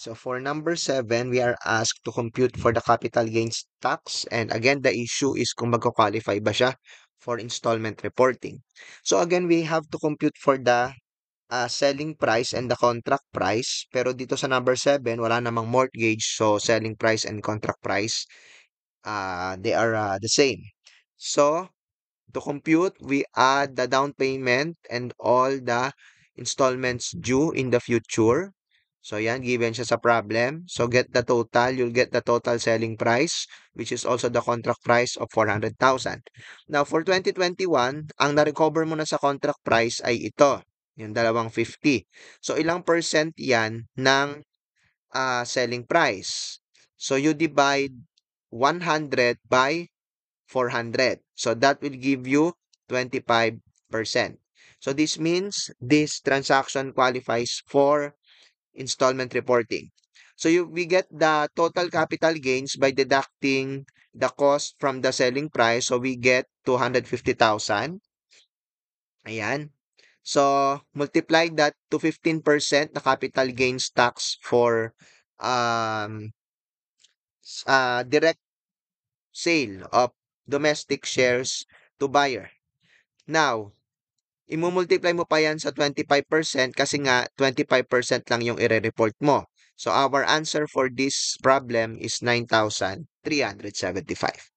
So for number 7, we are asked to compute for the capital gains tax. And again, the issue is kung magko-qualify ba siya for installment reporting. So again, we have to compute for the selling price and the contract price. Pero dito sa number 7, wala namang mortgage. So selling price and contract price, they are the same. So to compute, we add the down payment and all the installments due in the future. So yan, given siya sa problem. So get the total, you'll get the total selling price, which is also the contract price of 400,000. Now, for 2021, ang na-recover mo na sa contract price ay ito, yung 250. So, ilang percent yan ng selling price? So, you divide 100 by 400. So that will give you 25%. So this means this transaction qualifies for installment reporting. So we get the total capital gains by deducting the cost from the selling price. So we get 250,000. Ayan. So multiply that to 15% na capital gains tax for direct sale of domestic shares to buyer. Now, imumultiply mo pa yan sa 25% kasi nga 25% lang yung ire-report mo. So, our answer for this problem is 9,375.